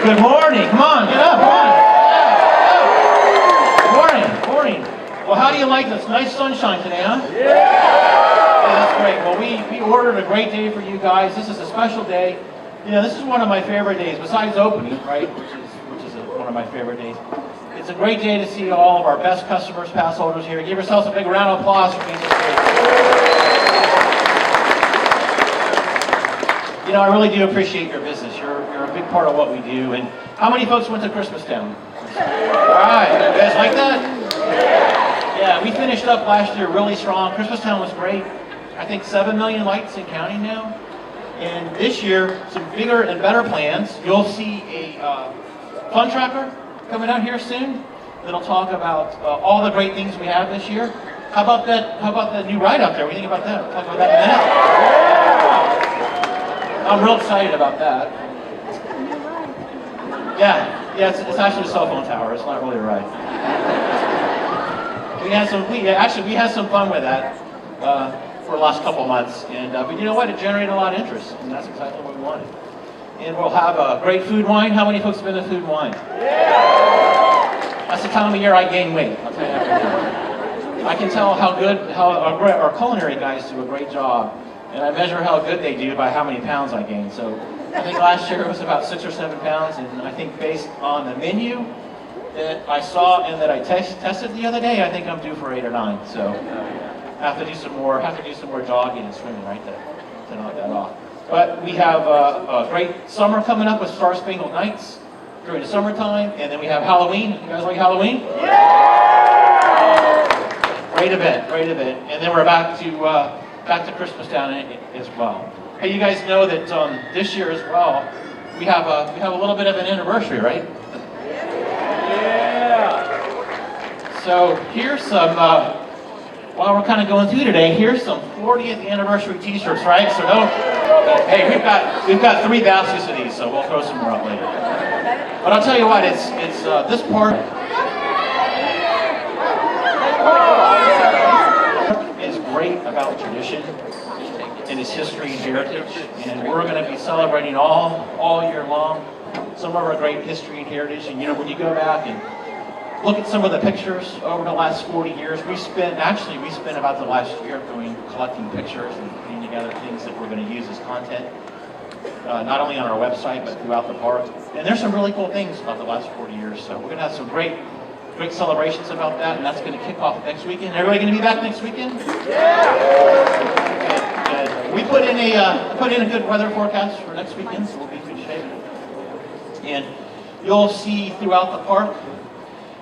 Good morning. Come on, get up. Come on. Good morning. Morning. Well, how do you like this nice sunshine today, huh? Yeah, that's great. Well, we ordered a great day for you guys. This is a special day. You know, this is one of my favorite days, besides opening, right? Which is one of my favorite days. It's a great day to see all of our best customers, pass holders here. Give yourselves a big round of applause for being so great. You know, I really do appreciate your business. You're a big part of what we do. And how many folks went to Christmas Town? All right, you guys like that? Yeah, we finished up last year really strong. Christmas Town was great. I think 7 million lights and counting now. And this year, some bigger and better plans. You'll see a fun tracker coming out here soon that'll talk about all the great things we have this year. How about that new ride out there? What do you think about that? We'll talk about that in a minute. I'm real excited about that. Yeah, it's actually a cell phone tower. It's not really a ride. We had some fun with that for the last couple of months, and but you know what? It generated a lot of interest, and that's exactly what we wanted. And we'll have a great food wine. How many folks have been to food wine? Yeah. That's the time of year I gain weight. I'll tell you that. I can tell how our culinary guys do a great job. And I measure how good they do by how many pounds I gain. So I think last year it was about 6 or 7 pounds, and I think based on the menu that I saw and that I tested the other day, I think I'm due for 8 or 9. So I have to do some more jogging and swimming, right, to knock that off. But we have a great summer coming up with Star Spangled Nights during the summertime, and then we have Halloween. You guys like Halloween? Yeah! Great event, and then we're back to Christmas Town as well. Hey, you guys know that this year as well, we have a little bit of an anniversary, right? Yeah. So here's some. While we're kind of going through today, here's some 40th anniversary T-shirts, right? So don't. Hey, we've got 3 baskets of these, so we'll throw some more up later. But I'll tell you what, it's this part is great about tradition and its history and heritage, and we're going to be celebrating all year long some of our great history and heritage. And you know, when you go back and look at some of the pictures over the last 40 years, we spent about the last year collecting pictures and putting together things that we're going to use as content, not only on our website but throughout the park. And there's some really cool things about the last 40 years. So we're going to have some great celebrations about that, and that's going to kick off next weekend. Everybody going to be back next weekend? Yeah. Good. We put in a good weather forecast for next weekend, so we'll be in good shape. And you'll see throughout the park,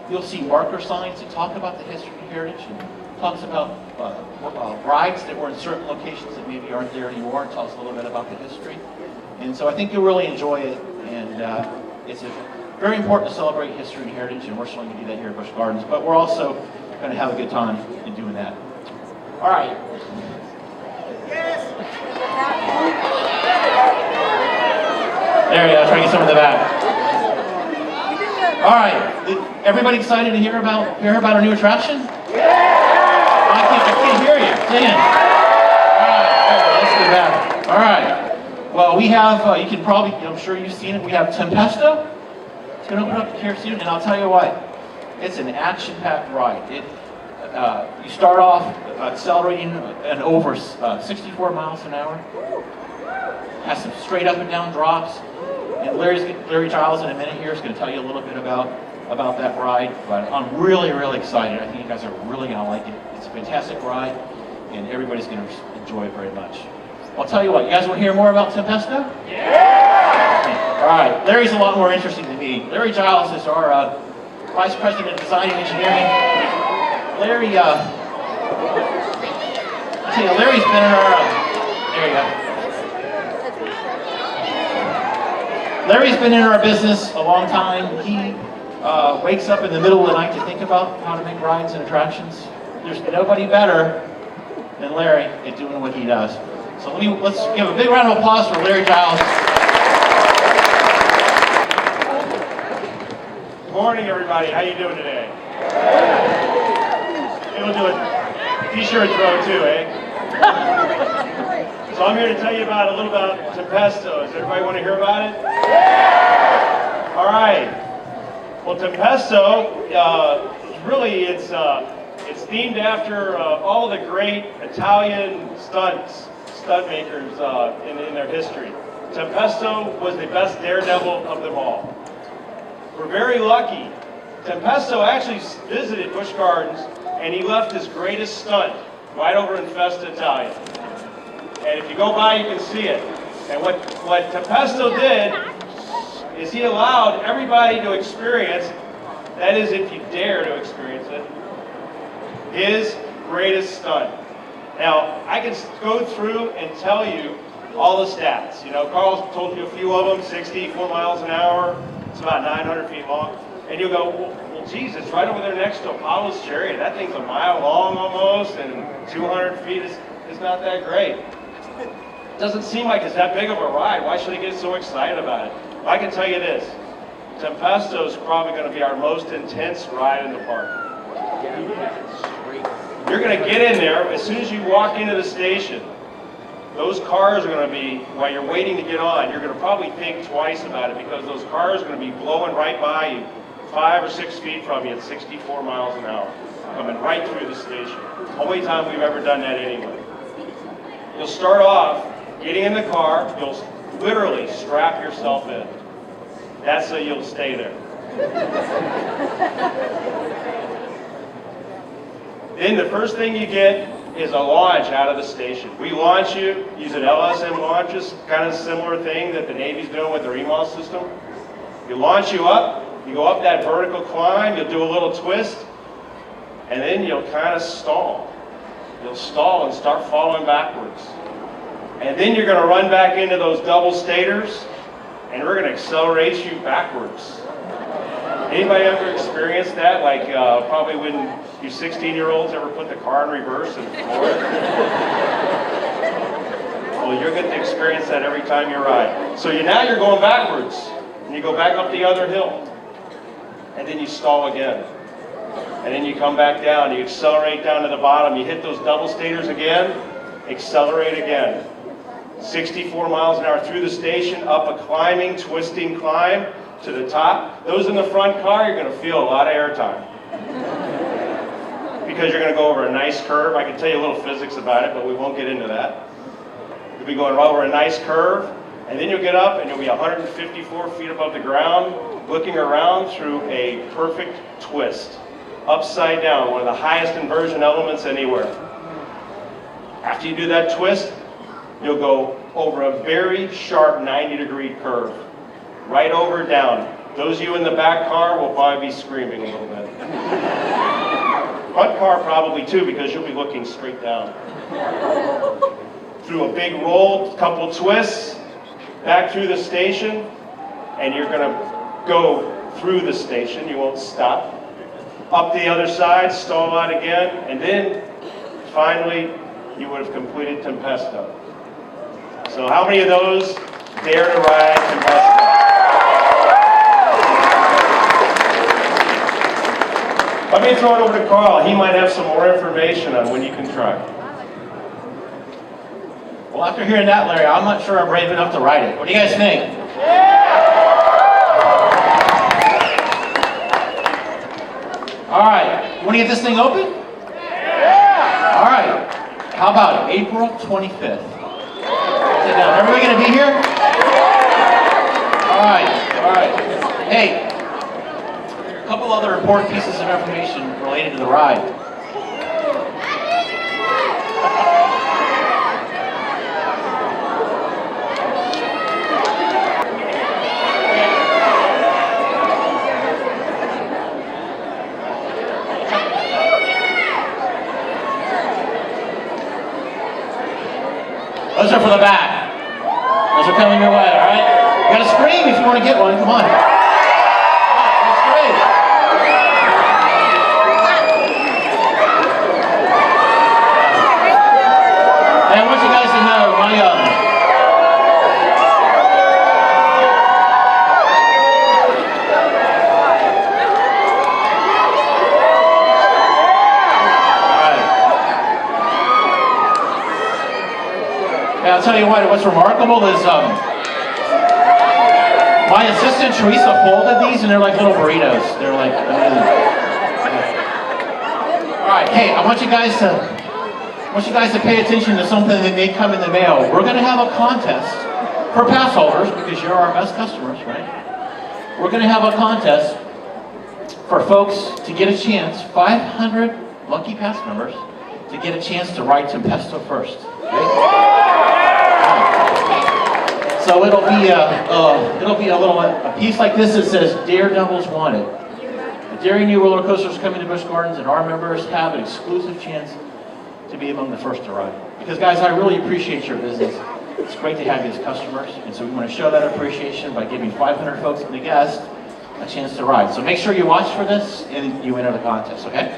you'll see marker signs that talk about the history and heritage, and talks about rides that were in certain locations that maybe aren't there anymore, and tells a little bit about the history. And so I think you'll really enjoy it, and it's very important to celebrate history and heritage, and we're certainly going to do that here at Busch Gardens, but we're also going to have a good time in doing that. All right. Yes. There you go, try to get some of the back. All right, everybody excited to hear about our new attraction? Yeah! I can't hear you. Sing. All right, let's get back. All right. Well, we have, I'm sure you've seen it, we have Tempesto. It's going to open up here soon, and I'll tell you what, it's an action-packed ride. You start off accelerating at over 64 miles an hour. Has some straight up and down drops. And Larry Giles in a minute here is going to tell you a little bit about that ride. But I'm really, really excited. I think you guys are really going to like it. It's a fantastic ride, and everybody's going to enjoy it very much. I'll tell you what, you guys want to hear more about Tempesto? Yeah! All right, Larry's a lot more interesting than me. Larry Giles is our Vice President of Design and Engineering. Larry's been in our, there you go. Larry's been in our business a long time. He wakes up in the middle of the night to think about how to make rides and attractions. There's nobody better than Larry at doing what he does. So let's give a big round of applause for Larry Giles. Good morning, everybody. How you doing today? Maybe we'll do a t-shirt throw too, eh? So I'm here to tell you a little about Tempesto. Does everybody want to hear about it? All right. Well, Tempesto, it's themed after all the great Italian stunt makers in their history. Tempesto was the best daredevil of them all. We're very lucky. Tempesto actually visited Busch Gardens, and he left his greatest stunt right over in Festa, Italia. And if you go by, you can see it. And what Tempesto did is he allowed everybody to experience, that is if you dare to experience it, his greatest stunt. Now, I can go through and tell you all the stats. You know, Carl's told you a few of them, 64 miles an hour, it's about 900 feet long. And you'll go, well, geez, it's right over there next to Apollo's Chariot. That thing's a mile long almost, and 200 feet is not that great. It doesn't seem like it's that big of a ride. Why should I get so excited about it? Well, I can tell you this. Tempesto is probably going to be our most intense ride in the park. You're going to get in there, as soon as you walk into the station, those cars are going to be, while you're waiting to get on, you're going to probably think twice about it because those cars are going to be blowing right by you, 5 or 6 feet from you at 64 miles an hour, coming right through the station. Only time we've ever done that anyway. You'll start off getting in the car, you'll literally strap yourself in. That's so you'll stay there. Then the first thing you get is a launch out of the station. We launch you using LSM launches, kind of similar thing that the Navy's doing with their EMOS system. We launch you up, you go up that vertical climb, you'll do a little twist, and then you'll kind of stall. You'll stall and start falling backwards. And then you're going to run back into those double stators, and we're going to accelerate you backwards. Anybody ever experienced that? Like probably when you 16-year-olds ever put the car in reverse and floor it? Well, you're going to experience that every time you ride. So now you're going backwards, and you go back up the other hill, and then you stall again. And then you come back down, you accelerate down to the bottom, you hit those double stators again, accelerate again. 64 miles an hour through the station, up a climbing, twisting climb to the top. Those in the front car, you're going to feel a lot of airtime. Because you're going to go over a nice curve. I can tell you a little physics about it, but we won't get into that. You'll be going over a nice curve, and then you'll get up and you'll be 154 feet above the ground, looking around through a perfect twist. Upside down, one of the highest inversion elements anywhere. After you do that twist, you'll go over a very sharp 90-degree curve. Right over down. Those of you in the back car will probably be screaming a little bit. Front car probably too, because you'll be looking straight down. Through a big roll, couple twists, back through the station, and you're going to go through the station. You won't stop. Up the other side, stall out again, and then finally you would have completed Tempesto. So how many of those dare to ride Tempesto? Let me throw it over to Carl. He might have some more information on when you can try. Well, after hearing that, Larry, I'm not sure I'm brave enough to ride it. What do you guys think? All right, want to get this thing open? All right, how about April 25th? Sit down. Everybody going to be here? All right. Hey, a couple other important pieces of information related to the ride. Those are for the back. Those are coming your way, all right? You gotta scream if you want to get one. Come on. Let's scream. And I want you guys to know, I'll tell you what, what's remarkable is My assistant Teresa folded these, and they're like little burritos. They're like amazing. All right, hey, I want you guys to pay attention to something that may come in the mail. We're going to have a contest for pass holders because you're our best customers, right? We're going to have a contest for folks to get a chance, 500 lucky pass members, to get a chance to ride Tempesto first. Okay? So it'll be a piece like this that says Daredevils Wanted. The daring new roller coasters coming to Busch Gardens, and our members have an exclusive chance to be among the first to ride. Because guys, I really appreciate your business. It's great to have you as customers, and so we want to show that appreciation by giving 500 folks and the guests a chance to ride. So make sure you watch for this and you enter the contest, okay?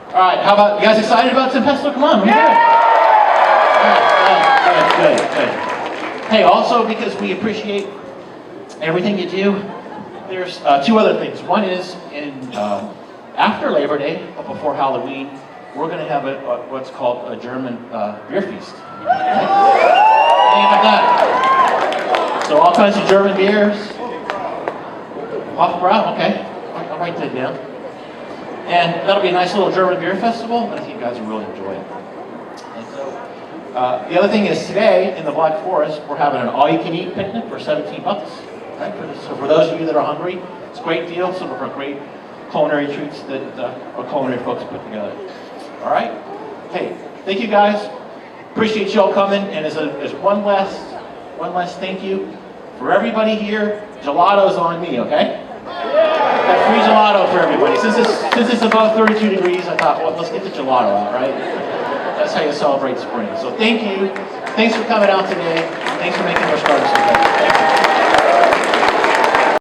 All right, how about, you guys excited about Tempesto? Come on, yeah. Good. Hey, also because we appreciate everything you do, there's two other things. One is after Labor Day, but before Halloween, we're going to have what's called a German beer feast. Right? Think about that. So all kinds of German beers. Hofbrau, okay. I'll write that down. And that'll be a nice little German beer festival. I think you guys will really enjoy it. And so, the other thing is today in the Black Forest, we're having an all-you-can-eat picnic for $17. Right? So for those of you that are hungry, it's a great deal. Some of our great culinary treats that our culinary folks put together. All right? Hey, thank you guys. Appreciate y'all coming. And as one last thank you for everybody here, gelato's on me, okay? Got free gelato for everybody. Since it's above 32 degrees, I thought, well, let's get the gelato out, right? That's how you celebrate spring. So thank you. Thanks for coming out today. Thanks for making